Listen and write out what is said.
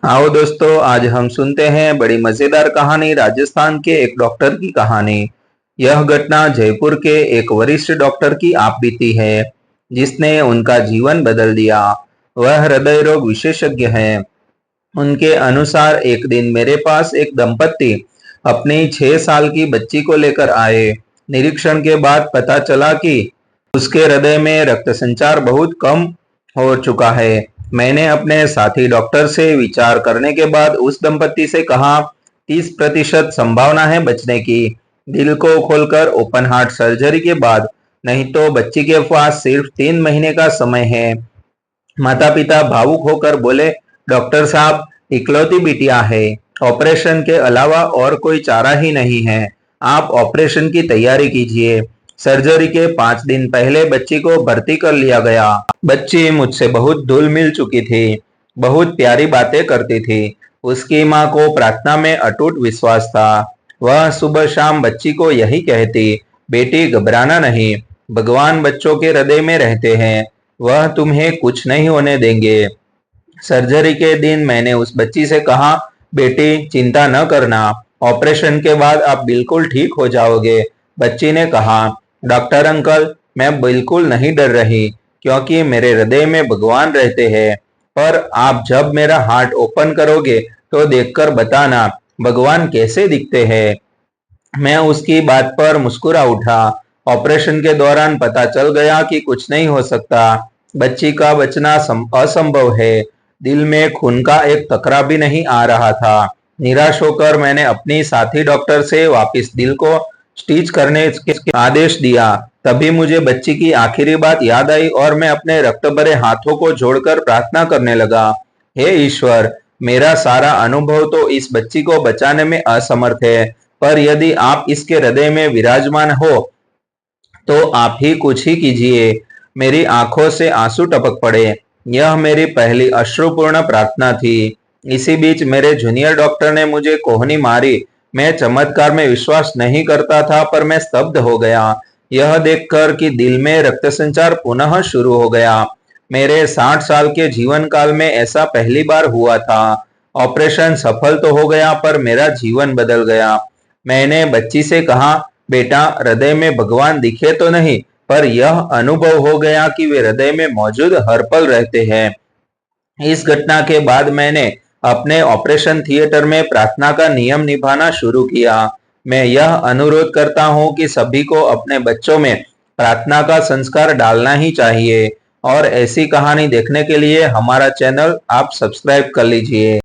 आओ दोस्तों, आज हम सुनते हैं बड़ी मजेदार कहानी राजस्थान के एक डॉक्टर की कहानी। यह घटना जयपुर के एक वरिष्ठ डॉक्टर की आप बीती है, जिसने उनका जीवन बदल दिया। वह हृदय रोग विशेषज्ञ हैं। उनके अनुसार एक दिन मेरे पास एक दंपत्ति अपनी 6 साल की बच्ची को लेकर आए। निरीक्षण के बाद पता चला कि उसके हृदय में रक्त संचार बहुत कम हो चुका है। मैंने अपने साथी डॉक्टर से विचार करने के बाद उस दंपत्ति से कहा, 30% संभावना है बचने की। दिल को खोलकर ओपन हार्ट सर्जरी के बाद, नहीं तो बच्ची के पास सिर्फ 3 महीने का समय है। माता पिता भावुक होकर बोले, डॉक्टर साहब, इकलौती बिटिया है, ऑपरेशन के अलावा और कोई चारा ही नहीं है। आप ऑपरेशन की तैयारी कीजिए। सर्जरी के 5 दिन पहले बच्ची को भर्ती कर लिया गया। बच्ची मुझसे बहुत घुल मिल चुकी थी, बहुत प्यारी बातें करती थी। उसकी माँ को प्रार्थना में अटूट विश्वास था। वह सुबह शाम बच्ची को यही कहती, बेटी घबराना नहीं, भगवान बच्चों के हृदय में रहते हैं, वह तुम्हें कुछ नहीं होने देंगे। सर्जरी के दिन मैंने उस बच्ची से कहा, बेटी चिंता न करना, ऑपरेशन के बाद आप बिल्कुल ठीक हो जाओगे। बच्ची ने कहा, डॉक्टर अंकल, मैं बिल्कुल नहीं डर रही, क्योंकि मेरे हृदय में भगवान रहते हैं। पर आप जब मेरा हार्ट ओपन करोगे तो देखकर बताना भगवान कैसे दिखते हैं। मैं उसकी बात पर मुस्कुरा उठा। ऑपरेशन के दौरान पता चल गया कि कुछ नहीं हो सकता। बच्ची का बचना असंभव है। दिल में खून का एक कतरा भी नहीं आ रहा था। निराश होकर मैंने अपनी साथी डॉक्टर से वापस दिल को स्टिच करने के आदेश दिया। तभी मुझे बच्ची की आखिरी बात याद आई और मैं अपने रक्त भरे हाथों को जोड़कर प्रार्थना करने लगा। हे ईश्वर, मेरा सारा अनुभव तो इस बच्ची को बचाने में असमर्थ है, पर यदि आप इसके हृदय में विराजमान हो तो आप ही कुछ ही कीजिए। मेरी आंखों से आंसू टपक पड़े। यह मेरी पहली अश्रुपूर्ण प्रार्थना थी। इसी बीच मेरे जूनियर डॉक्टर ने मुझे कोहनी मारी। मैं चमत्कार में विश्वास नहीं करता था, पर मैं स्तब्ध हो गया, यह देखकर कि दिल में रक्त संचार पुनः शुरू हो गया। मेरे 60 साल के जीवन काल में ऐसा पहली बार हुआ था। ऑपरेशन सफल तो हो गया, पर मेरा जीवन बदल गया। मैंने बच्ची से कहा, बेटा, हृदय में भगवान दिखे तो नहीं, पर यह अनुभव हो गया कि वे हृदय में मौजूद हर पल रहते हैं। इस घटना के बाद मैंने अपने ऑपरेशन थिएटर में प्रार्थना का नियम निभाना शुरू किया। मैं यह अनुरोध करता हूं कि सभी को अपने बच्चों में प्रार्थना का संस्कार डालना ही चाहिए। और ऐसी कहानी देखने के लिए हमारा चैनल आप सब्सक्राइब कर लीजिए।